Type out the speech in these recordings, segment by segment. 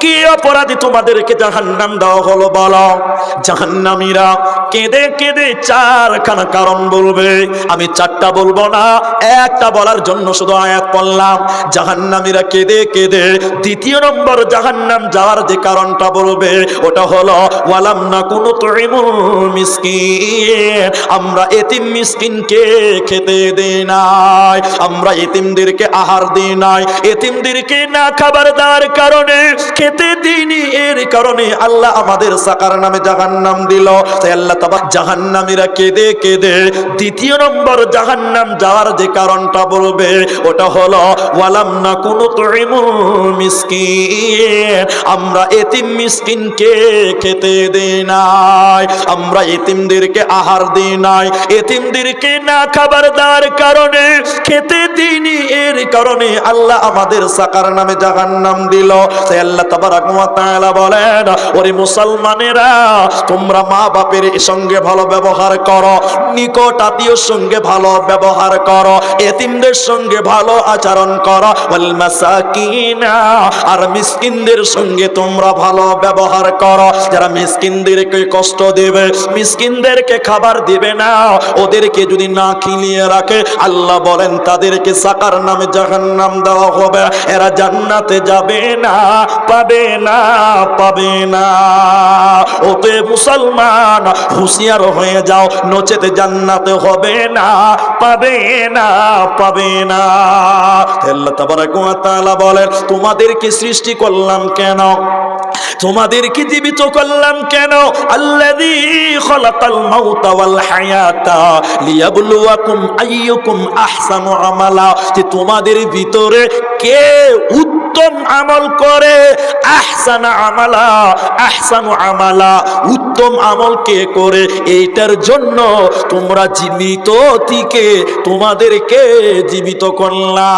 কি অপরাধী তোমাদেরকে জাহান্নাম দেওয়া হলো বলো। জাহান্নামীরা কেঁদে কেঁদে চারখানা কারণ বলবে। আমি চারটা বলবো না, একটা বলার জন্য শুধু আয়াত পড়লাম। জাহান্নামীরা কেঁদে কেঁদে দ্বিতীয় নম্বর জাহান্নাম যাওয়ার যে কারণটা বলবে ওটা হলো ওয়ালাম নাকুনু তুইমুল মিসকিন, আমরা এতিম মিসকিনকে খেতে দেই নাই, আমরা এতিমদেরকে আহার দিই নাই, এতিমদেরকে না খাবার দেওয়ার কারণে, খেতে দিইনি, এর কারণে আল্লাহ আমাদের সাকার নামে জাহান্নাম দিল। তাই আল্লাহ তাআলা জাহান্নামীরা কেঁদে কেঁদে দ্বিতীয় নম্বর জাহান্নাম যাওয়ার যে কারণটা বলবে ওটা হলো ওয়ালাম নাকুনু তুইমুল মিসকিন, আমরা এতিম মিসকিনকে খেতে দেই নাই, আমরা এতিমদেরকে আহার দিই নাই, এতিমদেরকে না খাবার দেওয়ার কারণে, খেতে দিইনি, এর কারণে আল্লাহ আমাদের সাকার নামে জাহান্নাম দিল। তাই আল্লাহ তাবারাক ওয়া তাআলা বলেন, ওরে মুসলমানেরা, তোমরা মা বাপের সঙ্গে ভালো ব্যবহার করো, নিকট আত্মীয়র সঙ্গে ভালো ব্যবহার করো, এতিমদের সঙ্গে ভালো আচরণ করো, ওয়াল মাসাকিনা, আর মিসকিনদের সঙ্গে তোমরা ভালো ব্যবহার করো। যারা মিসকিনদেরকে কষ্ট দেবে, মিসকিনদেরকে খাবার দিবে না, ওদেরকে যদি না খিলিয়ে রাখে, আল্লাহ বলেন তাদেরকে সাকার নামে জাহান্নাম দেওয়া হবে, এরা জান্নাতে যাবে না, পাবে না, পাবে না। ওতে মুসলমান হুঁশিয়ার হয়ে যাও, নচেতে জান্নাতে হবে না, পাবে না, পাবে না। আল্লাহ তাবারাক ওয়া তাআলা বলেন, তোমাদেরকে সৃষ্টি করলাম কেন, তোমাদেরকে জীবিত করলাম কেন? আল্লাযী খালাকাল মাউতা ওয়াল হায়াতা লিয়াবলুয়াকুম আইয়ুকুম আহসানু আমালা, যে তোমাদের ভিতরে কে উত্তম আমল করে, আহসানা আমালা, আহসানু আমালা, উত্তম আমল কে করে, এইটার জন্য তোমরা জীবিত থেকে তোমাদেরকে জীবিত করলাম।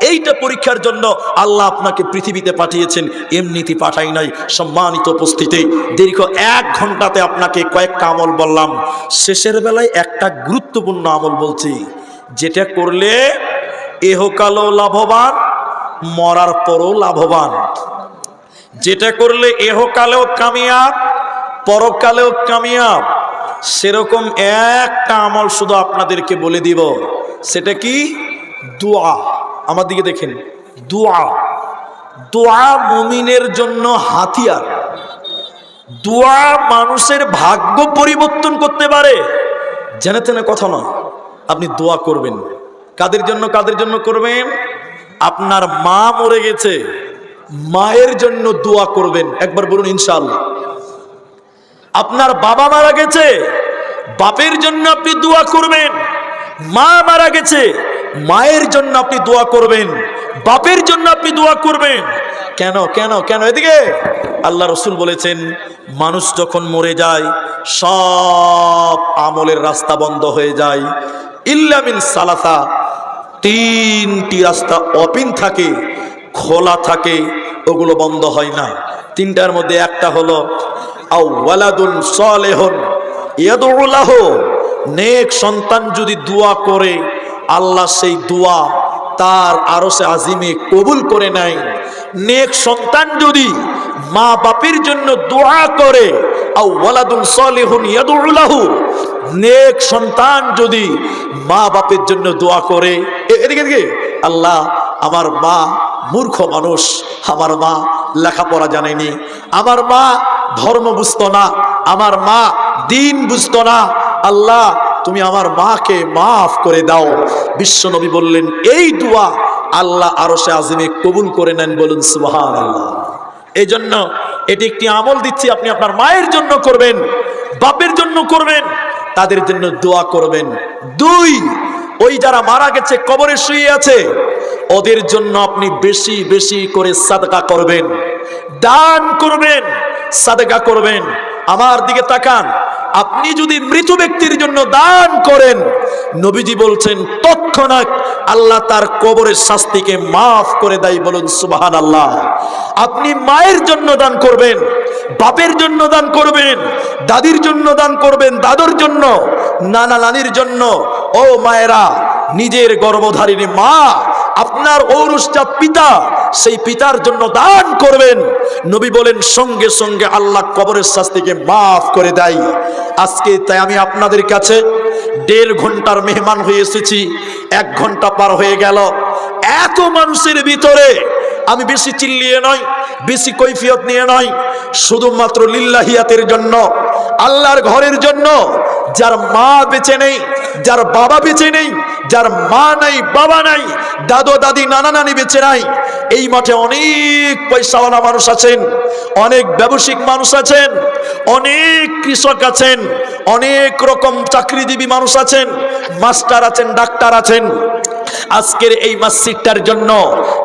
এইটা পরীক্ষার জন্য আল্লাহ আপনাকে পৃথিবীতে পাঠিয়েছেন, এমনিতে পাঠাই নাই। সম্মানিত উপস্থিতি, দীর্ঘ 1 ঘন্টাতে আপনাকে কয়েকটা আমল বললাম, শেষের বেলায় একটা গুরুত্বপূর্ণ আমল বলছি, যেটা করলে এহকালও লাভবান, মরার পরও লাভবান, যেটা করলে এহকালেও কামিয়াব, পরকালেও কামিয়াব। সেরকম একটা আমল শুধু আপনাদেরকে বলে দিব, সেটা কি? দোয়া। আমার দিকে দেখেন, দোয়া। দোয়া মুমিনের জন্য হাতিয়ার। দোয়া মানুষের ভাগ্য পরিবর্তন করতে পারে, জেনে তেনে কথা নয়। আপনি দোয়া করবেন, কাদের জন্য? কাদের জন্য করবেন? আপনার মা মরে গেছে, মায়ের জন্য দোয়া করবেন, একবার বলুন ইনশাআল্লাহ। আপনার বাবা মারা গেছে, বাপের জন্য আপনি দোয়া করবেন। মা মারা গেছে, মায়ের জন্য আপনি দোয়া করবেন, বাপের জন্য আপনি দোয়া করবেন। কেন কেন কেন? এদিকে আল্লাহ রসুল বলেছেন, মানুষ যখন মরে যায় সব আমলের রাস্তা বন্ধ হয়ে যায়, ইল্লা মিন সালাসা, 3টি রাস্তা ওপেন থাকে, খোলা থাকে, ওগুলো বন্ধ হয় না। 3টার মধ্যে একটা হলো আও ওয়ালাদুন সালেহুন ইয়াদউ লাহু, নেক সন্তান যদি দোয়া করে, আল্লাহ সেই দোয়া তার আরশে আজিমে কবুল করে নেয়। নেক সন্তান যদি মা বাপের জন্য দোয়া করে, আও ওয়ালাদুন সালিহুন ইয়াদউ লাহু, নেক সন্তান যদি মা বাপের জন্য দোয়া করে, এদিকে এদিকে, আল্লাহ আমার মা মূর্খ মানুষ, আমার মা লেখাপড়া জানেনি, আমার মা ধর্ম বুঝতো না, আমার মা দিন বুঝতো না, আল্লাহ তুমি আমার মাকে মাফ করে দাও। বিশ্বনবী বললেন, এই দোয়া আল্লাহ আরশে আজিমে কবুল করে নেন, বলুন সুবহানাল্লাহ। এই জন্য এটি একটি আমল দিচ্ছি, আপনি আপনার মায়ের জন্য করবেন, বাপের জন্য করবেন, তাদের জন্য দোয়া করবেন। 2, ওই যারা মারা গেছে, কবরে শুয়ে আছে, ওদের জন্য আপনি বেশি বেশি করে সাদকা করবেন, দান করবেন, সাদকা করবেন। আমার দিকে তাকান, আপনি যদি মৃত ব্যক্তির জন্য দান করেন, নবীজি বলছেন তৎক্ষণাৎ আল্লাহ তার কবরের শাস্তিকে মাফ করে দেয়, বলুন সুবহানাল্লাহ। আপনি মায়ের জন্য দান করবেন, বাপের জন্য দান করবেন, দাদির জন্য দান করবেন, দাদুর জন্য, নানা নানির জন্য। ও মায়েরা, নিজের গর্ভধারিণী মা আপনার ঔরসটা পিতা, সেই পিতার জন্য দান করবেন। নবী বলেন সঙ্গে সঙ্গে আল্লাহ কবরের শাস্তিকে মাফ করে দেয়। আজকে তাই আমি আপনাদের কাছে 1.5 ঘন্টার মেহমান হয়ে এসেছি, 1 ঘন্টা পার হয়ে গেল। এত মানুষের ভিতরে আমি বেশি চিল্লিয়ে নয়, বেশি কৈফিয়ত নিয়ে নয়, শুধুমাত্র লিল্লাহিয়াতের জন্য, আল্লাহর ঘরের জন্য। যার মা বেঁচে নেই, যার বাবা বেঁচে নেই, যার মা নাই বাবা নাই, দাদু দাদি নানা নানি বেঁচে নাই, এই মাঠে অনেক পয়সাওয়ালা মানুষ আছেন, অনেক ব্যবসায়িক মানুষ আছেন, অনেক কৃষক আছেন, অনেক রকম চাকরিজীবী মানুষ আছেন, মাস্টার আছেন, ডাক্তার আছেন। আজকের এই মসজিদটার জন্য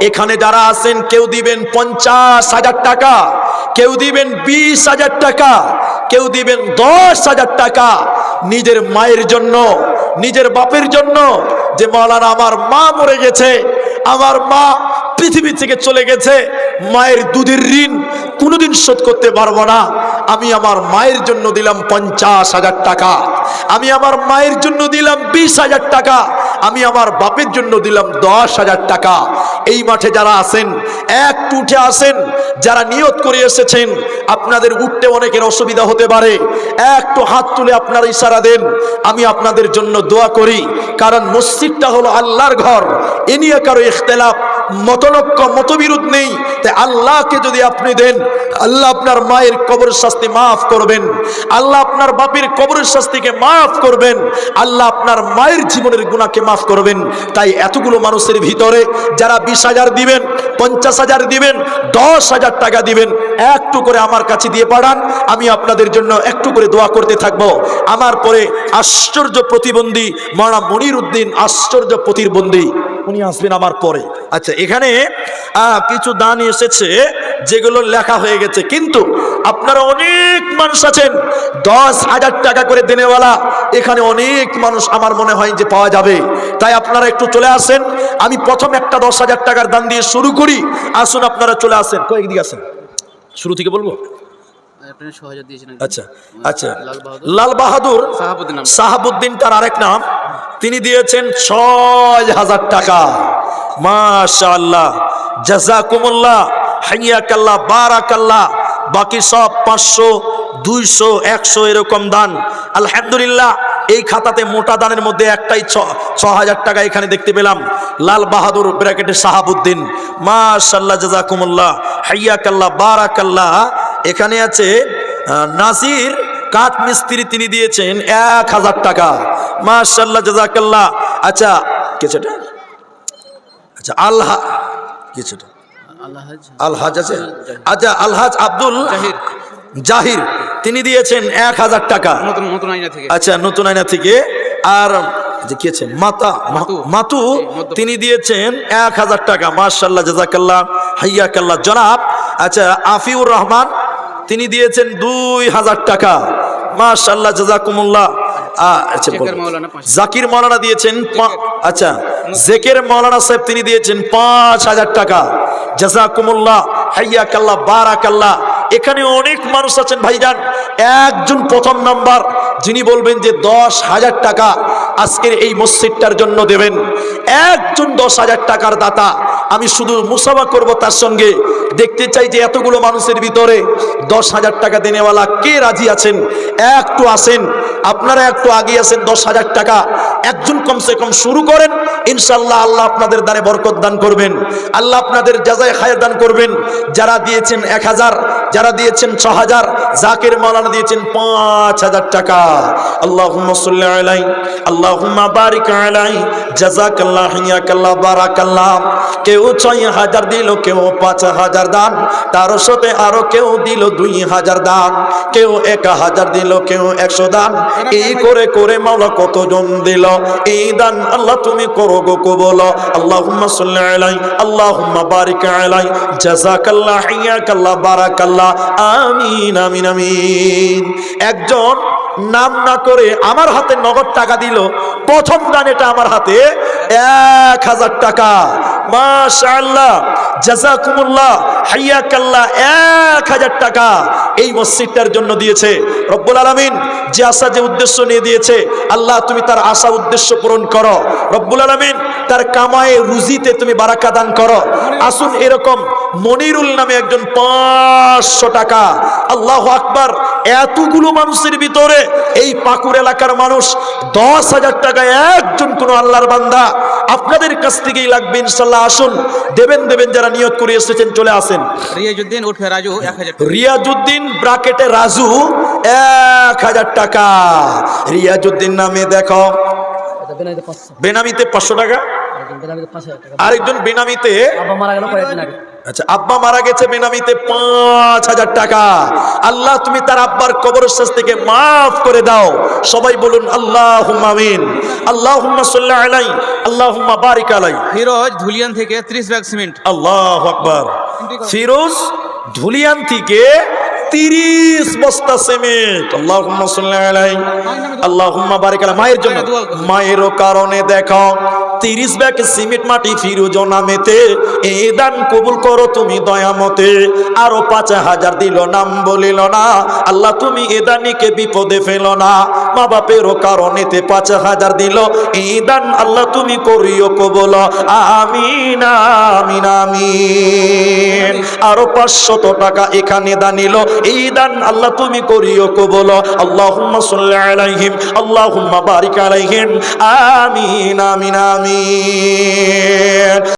এখানে যারা আছেন, কেউ দিবেন 50,000 টাকা, কেউ দিবেন 20,000 টাকা, কেউ দিবেন 10,000 টাকা নিজের মায়ের জন্য, নিজের বাপের জন্য। যে মাওলানা আমার মা মরে গেছে, আমার মা পৃথিবী থেকে চলে গেছে, মায়ের দুধের ঋণ কোনোদিন শোধ করতে পারবো না, আমি আমার মায়ের জন্য দিলাম 50,000 টাকা, আমি আমার মায়ের জন্য দিলাম 20,000 টাকা, আমি আমার বাপের জন্য দিলাম 10,000 টাকা। এই মাঠে যারা আছেন একটু উঠে আসেন, যারা নিয়ত করে এসেছেন। আপনাদের উঠতে অনেকের অসুবিধা হতে পারে, একটু হাত তুলে আপনারা ইশারা দেন, আমি আপনাদের জন্য দোয়া করি। কারণ মসজিদটা হলো আল্লাহর ঘর, এ নিয়ে কারো ইখতিলাফ মতলক্ষ মতবিরোধ নেই। তাই আল্লাহকে যদি আপনি দেন, আল্লাহ আপনার মায়ের কবরের শাস্তি মাফ করবেন, আল্লাহ আপনার বাপের কবরের শাস্তিকে মাফ করবেন, আল্লাহ আপনার মায়ের জীবনের গুনাহকে মাফ করবেন। তাই এতগুলো মানুষের ভিতরে যারা 20,000 দিবেন, 50,000 দিবেন, 10,000 টাকা দিবেন, একটু করে আমার কাছে দিয়ে পাঠান, আমি আপনাদের জন্য একটু করে দোয়া করতে থাকবো। আমার পরে আশ্চর্য প্রতিবন্ধী মাওলানা মনির উদ্দিন, আশ্চর্য প্রতিবন্ধী, উনি আসবেন আমার পরে। আচ্ছা, এখানে কিছু দান এসেছে যেগুলো লেখা হয়ে গেছে, কিন্তু আপনারা অনেক মানুষ আছেন 10,000 টাকা করে দেনেওয়ালা, এখানে অনেক মানুষ আমার মনে হয় যে পাওয়া যাবে। তাই আপনারা একটু চলে আসেন, আমি প্রথম একটা 10,000 টাকার দান দিয়ে শুরু করি। আসুন আপনারা চলে আসেন, কয়েকদিকে আসেন, শুরু থেকে বলবো। আচ্ছা আচ্ছা, লাল বাহাদুর সাহাবুদ্দিন তার আরেক নাম, তিনি দিয়েছেন 6,000 টাকা। মাশাআল্লাহ, জাযাকুমুল্লাহ, হাইয়াকাল্লাহ, বারাকাল্লাহ। বাকি সব 500, 200, 100 এরকম দান। আলহামদুলিল্লাহ, এই খাতাতে মোটা দানের মধ্যে একটাই 6,000 টাকা এখানে দেখতে পেলাম। লাল বাহাদুর ব্র্যাকেটে সাহাবুদ্দিন, মাশাআল্লাহ, জাযাকুমুল্লাহ, হাইয়াকাল্লাহ, বারাকাল্লাহ। এখানে আছে নাসির কাঠ মিস্ত্রি, তিনি দিয়েছেন 1,000 টাকা। মাশাআল্লাহ, জাযাকাল্লাহ। আচ্ছা, কিছুটা আচ্ছা, কিছুটা আলহাজ আছে। আচ্ছা, আলহাজ আব্দুল জাহির, তিনি দিয়েছেন 1,000 টাকা। আচ্ছা, নতুন আয়না থেকে। আর যে কি আছে মাতু, তিনি দিয়েছেন 1,000 টাকা। মাশাআল্লাহ, জাযাকাল্লাহ, হাইয়াকাল্লাহ। জনাব আচ্ছা আফিউর রহমান, তিনি দিয়েছেন 2,000 টাকা। মাশাআল্লাহ, জাযাকুমুল্লাহ। আচ্ছা, জাকির মাওলানা দিয়েছেন, আচ্ছা জেকের মাওলানা সাহেব তিনি দিয়েছেন 5,000 টাকা। জাযাকুমুল্লাহ, হাইয়াকাল্লাহ, বারাকাল্লাহ। এখানে অনেক মানুষ আছেন ভাইজান, একজন প্রথম নাম্বার যিনি বলবেন যে 10,000 টাকা আজকের এই মসজিদটার জন্য দেবেন, একজন 10,000 টাকার দাতা। আমি শুধু মুসাফা করব তার সঙ্গে, দেখতে চাই যে এতগুলো মানুষের ভিতরে 10,000 টাকা দেনেওয়ালা কে রাজি আছেন। একটু আসেন, আপনারা একটু আগে আসেন। 10,000 টাকা একজন কমসে কম শুরু করেন, ইনশাআল্লাহ আল্লাহ আপনাদের দ্বারে বরকত দান করবেন, আল্লাহ আপনাদের জাযায়ে খায়র দান করবেন। যারা দিয়েছেন 1,000, যারা দিয়েছেন 6,000, জাকির মাওলানা দিয়েছেন 5,000 টাকা। আল্লাহুম্মা সাল্লি আলাইহি, আল্লাহুম্মা বারিক আলাইহি, জাযাকাল্লাহ, হাইয়াকাল্লাহ, বারাকাল্লাহ। কেউ 6,000 দিল, কেউ 5,000 দান, তার সাথে আরো কেউ দিল 2,000 দান, কেউ 1,000 দিল, কেউ 100 দান। এই করে করে মাওলা কতজন দিল এই দান, আল্লাহ তুমি করো গো কবুল। আল্লাহুম্মা সাল্লি আলাইহি, আল্লাহুম্মা বারিক আলাইহি, জাযাকাল্লাহ, হাইয়াকাল্লাহ, বারাকাল্লাহ। আমিন, আমিন, আমিন। একজন নাম না করে আমার হাতে নগদ টাকা দিল, প্রথম দান এটা আমার হাতে 1,000 টাকা। মাশাআল্লাহ, জাযাকুমুল্লাহ, হাইয়াকাল্লাহ। 1,000 টাকা এই মসজিদটার জন্য দিয়েছে। রব্বুল আলামিন যে আশা, যে উদ্দেশ্য নিয়ে দিয়েছে, আল্লাহ তুমি তার আশা উদ্দেশ্য পূরণ করো। রব্বুল আলামিন তার কামায়ে রুজিতে তুমি বারাকা দান করো। আসুন এরকম মনিরুল নামে একজন 500 টাকা, আল্লাহু আকবার, এতগুলো মানুষের ভিতরে এই পাকুড় এলাকার মানুষ 10,000 টাকা একজন কোন আল্লাহর বান্দা আপনাদের কাছ থেকেই লাগবে ইনশাআল্লাহ। আসুন দেবেন যারা নিয়ত করে এসেছেন চলে আসেন। রিয়াজউদ্দিন উর্ফে রাজু 1000। রিয়াজউদ্দিন ব্রাকেটে রাজু 1000 টাকা। রিয়াজউদ্দিন নামে দেখো বেনামিতে 500 টাকা, আরেকজন বেনামিতে আচ্ছা আব্বা মারা গেছে বেনামিতে 5,000 টাকা। আল্লাহ তুমি তার আব্বার কবরস্থান থেকে মাফ করে দাও। সবাই বলুন আল্লাহুম্মা আমিন। আল্লাহুম্মা সাল্লি আলাইহি আল্লাহুম্মা বারিক আলাইহি। ফিরোজ ধুলিয়ান থেকে 30 ব্যাগ সিমেন্ট। আল্লাহু আকবার। ফিরোজ ধুলিয়ান থেকে 30 বস্তা সিমেন্ট। আল্লাহুম্মা সাল্লি আলাইহি আল্লাহুম্মা বারিক আলাইহি। মায়ের জন্য, মায়েরও কারণে দেখো 30 ব্যাগ সিমেন্ট মাটি ফিরোজ নামেতে এই দান কবুল করো তুমি দয়ামতে। আরো 5,000 দিল, নাম বলিল না, আল্লাহ তুমি এ দানিকে বিপদে ফেলো না। মা বাপেরও কারণেতে 5,000 দিল, এই দান আল্লাহ তুমি করিও কবুল, আমিন আমিন আমিন। আরো 500 টাকা এখানে দানিল, এই দান আল্লাহ তুমি করিও কবুল, আল্লাহুম্মা সাল্লি আলাইহিম আল্লাহুম্মা বারিক আলাইহিম, আমিন আমিন আমিন।